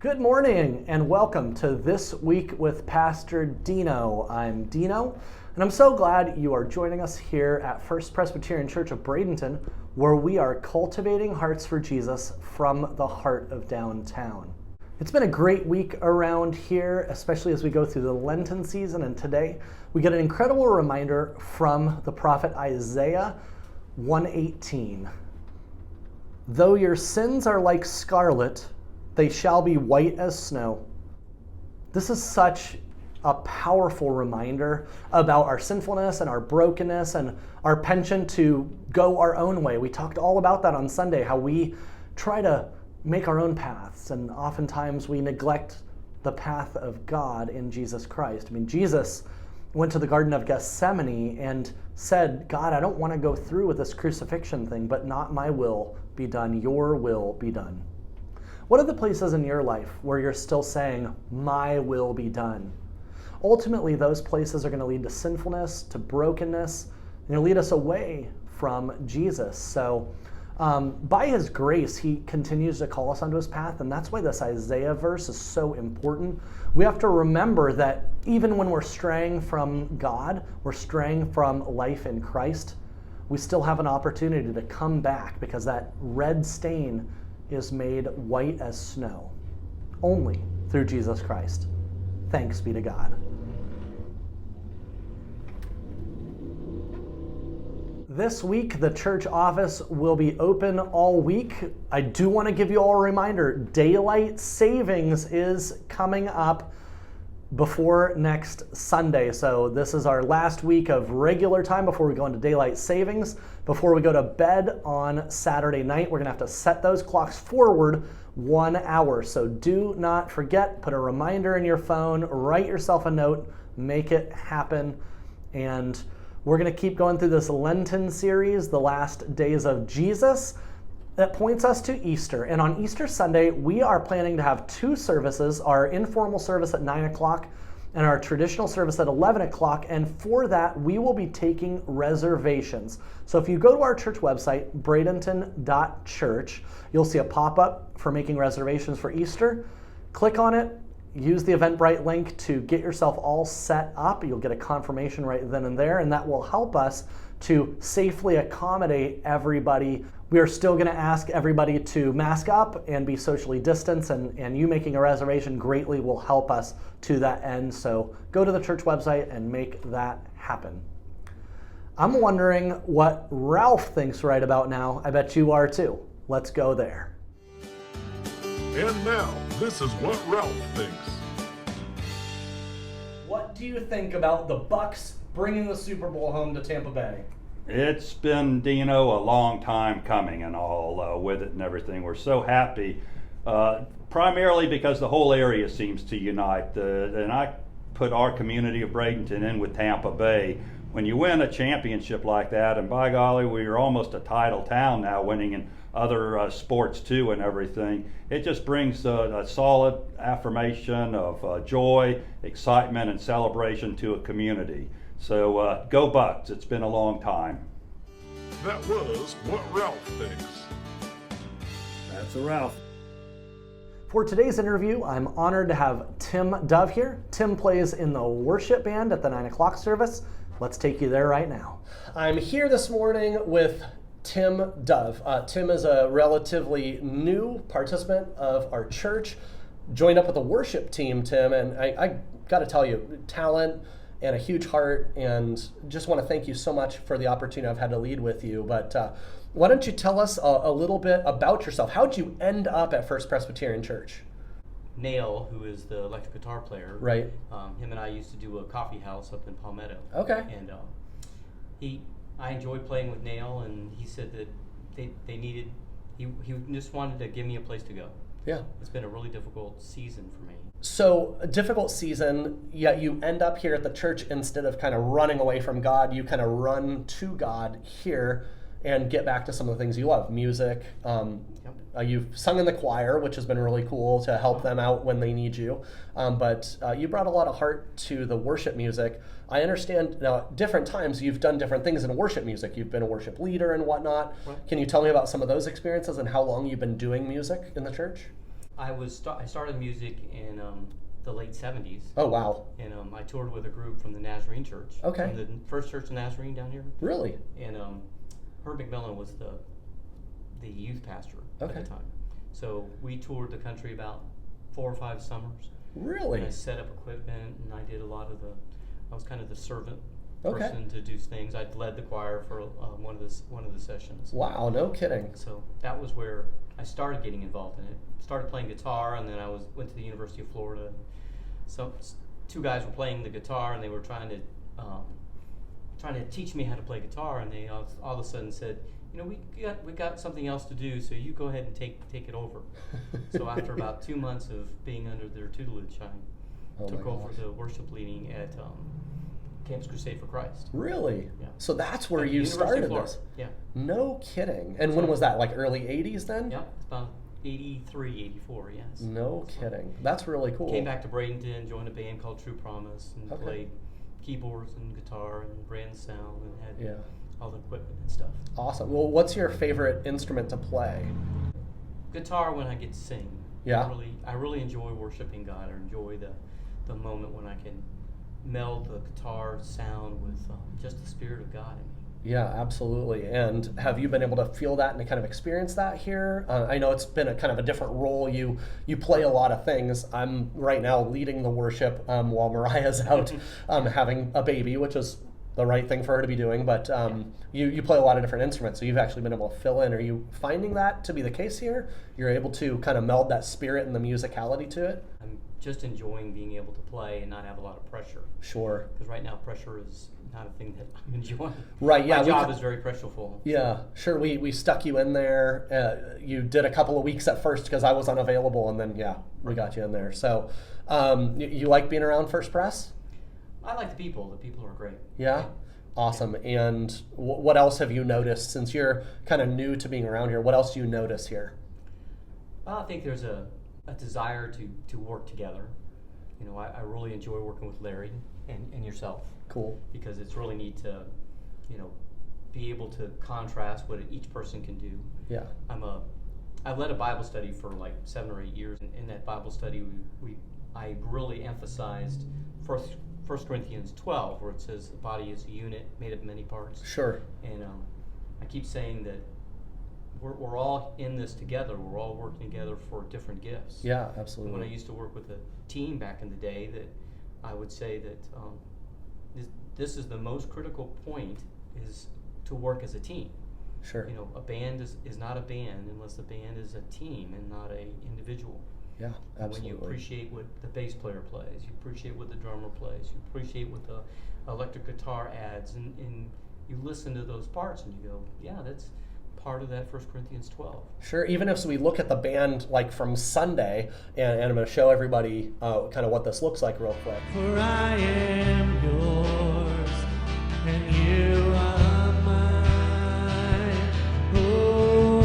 Good morning and welcome to This Week with Pastor Dino. I'm Dino, and I'm so glad you are joining us here at First Presbyterian Church of Bradenton, where we are cultivating hearts for Jesus from the heart of downtown. It's been a great week around here, especially as we go through the Lenten season, and today we get an incredible reminder from the prophet Isaiah 1:18. Though your sins are like scarlet, they shall be white as snow. This is such a powerful reminder about our sinfulness and our brokenness and our penchant to go our own way. We talked all about that on Sunday, how we try to make our own paths, and oftentimes we neglect the path of God in Jesus Christ. Jesus went to the Garden of Gethsemane and said, God, I don't want to go through with this crucifixion thing, but not my will be done, your will be done. What are the places in your life where you're still saying, my will be done? Ultimately, those places are going to lead to sinfulness, to brokenness, and they'll lead us away from Jesus. So by his grace, he continues to call us onto his path, and that's why this Isaiah verse is so important. We have to remember that even when we're straying from God, we're straying from life in Christ, we still have an opportunity to come back, because that red stain is made white as snow, only through Jesus Christ. Thanks be to God. This week, the church office will be open all week. I do want to give you all a reminder, daylight savings is coming up before next Sunday. So this is our last week of regular time before we go into daylight savings. Before we go to bed on Saturday night, we're going to have to set those clocks forward 1 hour. So do not forget, put a reminder in your phone, write yourself a note, make it happen. And we're going to keep going through this Lenten series, the last days of Jesus, that points us to Easter. And on Easter Sunday, we are planning to have two services, our informal service at 9 o'clock and our traditional service at 11 o'clock. And for that, we will be taking reservations. So if you go to our church website, bradenton.church, you'll see a pop-up for making reservations for Easter. Click on it. Use the Eventbrite link to get yourself all set up. You'll get a confirmation right then and there, and that will help us to safely accommodate everybody. We are still going to ask everybody to mask up and be socially distanced, and you making a reservation greatly will help us to that end. So go to the church website and make that happen. I'm wondering what Ralph thinks right about now. I bet you are too. Let's go there. And now, this is what Ralph thinks. What do you think about the Bucks bringing the Super Bowl home to Tampa Bay? It's been, Dino, a long time coming and all with it and everything. We're so happy, primarily because the whole area seems to unite. And I put our community of Bradenton in with Tampa Bay. When you win a championship like that, and by golly, we're almost a title town now, winning in other sports too and everything, it just brings a solid affirmation of joy, excitement, and celebration to a community. So go Bucks, it's been a long time. That was what Ralph thinks. That's a Ralph. For today's interview, I'm honored to have Tim Dove here. Tim plays in the worship band at the 9 o'clock service. Let's take you there right now. I'm here this morning with Tim Dove. Tim is a relatively new participant of our church, joined up with the worship team, Tim, and I got to tell you, talent and a huge heart, and just want to thank you so much for the opportunity I've had to lead with you. But why don't you tell us a little bit about yourself? How'd you end up at First Presbyterian Church? Nail, who is the electric guitar player, Right. Him and I used to do a coffee house up in Palmetto. Okay. And I enjoyed playing with Nail, and he said that they needed, he just wanted to give me a place to go. Yeah. It's been a really difficult season for me. So, a difficult season, yet you end up here at the church. Instead of kind of running away from God, you kind of run to God here and get back to some of the things you love, music. You've sung in the choir, which has been really cool to help them out when they need you. But you brought a lot of heart to the worship music. I understand now at different times you've done different things in worship music. You've been a worship leader and whatnot. Right. Can you tell me about some of those experiences and how long you've been doing music in the church? I started music in the late 70s. Oh, wow. And I toured with a group from the Nazarene Church. Okay. From the First Church of Nazarene down here. Really? And Herb McMillan was the youth pastor at Okay. the time. So we toured the country about 4 or 5 summers. Really? And I set up equipment, and I did a lot of I was kind of the servant Okay. person to do things. I led the choir for one of the sessions. Wow, no kidding. So that was where I started getting involved in it. Started playing guitar, and then I went to the University of Florida. So 2 guys were playing the guitar, and they were trying to teach me how to play guitar, and they all of a sudden said, we got something else to do, so you go ahead and take it over. So after about 2 months of being under their tutelage, I took over the worship leading at Campus Crusade for Christ. Really? Yeah. So that's where At the you University of started Florida. this? Yeah. No kidding. And when was that, like early 80s then? Yeah, it's about 83, 84, yes. No kidding. That's really cool. Came back to Bradenton, joined a band called True Promise, and Okay. played keyboards and guitar and ran sound and had Yeah. all the equipment and stuff. Awesome. Well, what's your favorite instrument to play? Guitar when I get to sing. Yeah. I really enjoy worshiping God. I enjoy the moment when I can meld the guitar sound with just the Spirit of God in me. Yeah, absolutely. And have you been able to feel that and to kind of experience that here? I know it's been a kind of a different role. You play a lot of things. I'm right now leading the worship while Mariah's out having a baby, which is the right thing for her to be doing. But you play a lot of different instruments, so you've actually been able to fill in. Are you finding that to be the case here? You're able to kind of meld that spirit and the musicality to it? I'm just enjoying being able to play and not have a lot of pressure. Sure. Because right now pressure is not a thing that I'm enjoying. Right, yeah. My job is very pressureful. Yeah, sure. We stuck you in there. You did a couple of weeks at first because I was unavailable, and then, we got you in there. So you like being around First Press? I like the people. The people are great. Yeah? Awesome. And what else have you noticed since you're kind of new to being around here? What else do you notice here? Well, I think there's a desire to work together. I really enjoy working with Larry and yourself. Cool. Because it's really neat to, be able to contrast what each person can do. Yeah. I led a Bible study for like 7 or 8 years. In that Bible study, I really emphasized 1 Corinthians 12, where it says the body is a unit made of many parts. Sure. And I keep saying that we're all in this together. We're all working together for different gifts. Yeah, And absolutely. when I used to work with a team back in the day, that I would say that this is the most critical point, is to work as a team. Sure. A band is not a band unless the band is a team and not a individual. Yeah, And absolutely. when you appreciate what the bass player plays, you appreciate what the drummer plays, you appreciate what the electric guitar adds, and you listen to those parts and you go, yeah, that's part of that 1 Corinthians 12. Sure, even if we look at the band like from Sunday, and I'm going to show everybody kind of what this looks like real quick. For I am yours, and you are mine. Oh,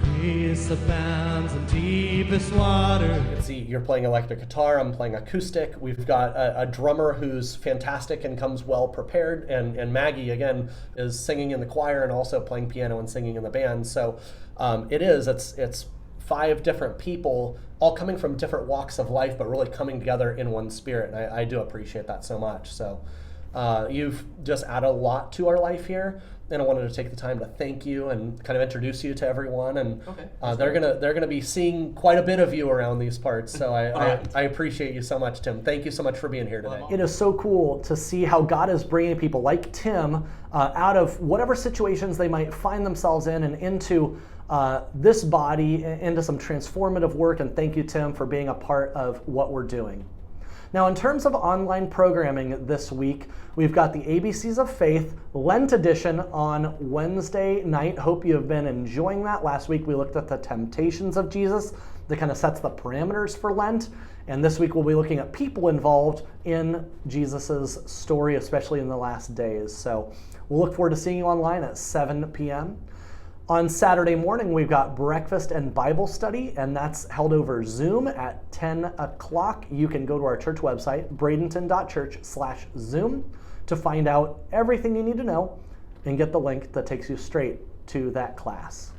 grace abounds in deepest water. You can see you're playing electric guitar, I'm playing acoustic. We've got a drummer who's fantastic and comes well prepared, and Maggie, again, is singing in the choir and also playing piano and singing in the band. So it's 5 different people all coming from different walks of life, but really coming together in one spirit, and I do appreciate that so much. So you've just added a lot to our life here, and I wanted to take the time to thank you and kind of introduce you to everyone. And Okay, they're gonna be seeing quite a bit of you around these parts. So right. I appreciate you so much, Tim. Thank you so much for being here today. Well, It is so cool to see how God is bringing people like Tim out of whatever situations they might find themselves in and into this body, into some transformative work. And thank you, Tim, for being a part of what we're doing. Now, in terms of online programming this week, we've got the ABCs of Faith Lent edition on Wednesday night. Hope you have been enjoying that. Last week we looked at the temptations of Jesus that kind of sets the parameters for Lent. And this week we'll be looking at people involved in Jesus's story, especially in the last days. So we'll look forward to seeing you online at 7 p.m. On Saturday morning, we've got breakfast and Bible study, and that's held over Zoom at 10 o'clock. You can go to our church website, bradenton.church/Zoom, to find out everything you need to know and get the link that takes you straight to that class.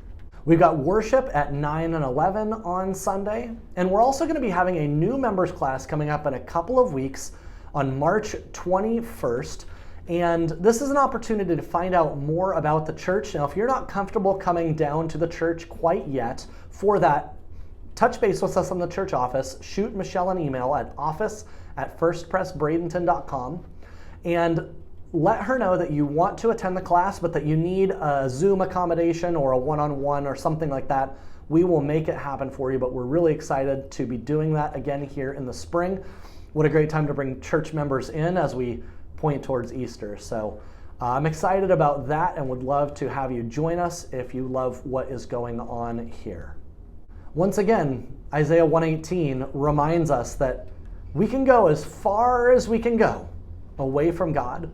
We've got worship at 9 and 11 on Sunday, and we're also going to be having a new members class coming up in a couple of weeks on March 21st. And this is an opportunity to find out more about the church. Now, if you're not comfortable coming down to the church quite yet, for that, touch base with us on the church office. Shoot Michelle an email at office@firstpressbradenton.com and let her know that you want to attend the class, but that you need a Zoom accommodation or a one-on-one or something like that. We will make it happen for you, but we're really excited to be doing that again here in the spring. What a great time to bring church members in as we point towards Easter. So I'm excited about that and would love to have you join us if you love what is going on here. Once again, Isaiah 1:18 reminds us that we can go as far as we can go away from God,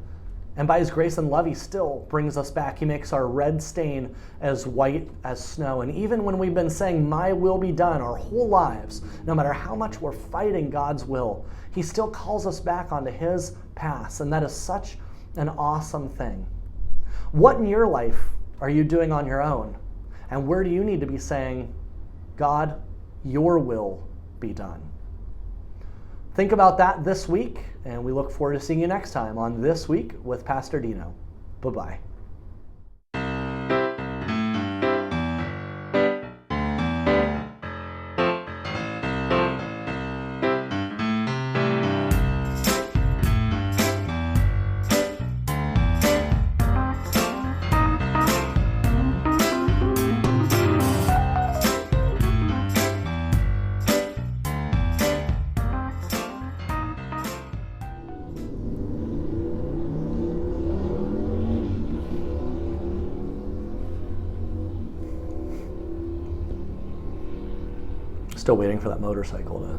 and by His grace and love, He still brings us back. He makes our red stain as white as snow. And even when we've been saying, "My will be done," our whole lives, no matter how much we're fighting God's will, He still calls us back onto His path, and that is such an awesome thing. What in your life are you doing on your own? And where do you need to be saying, "God, your will be done"? Think about that this week, and we look forward to seeing you next time on This Week with Pastor Dino. Bye-bye. Still waiting for that motorcycle to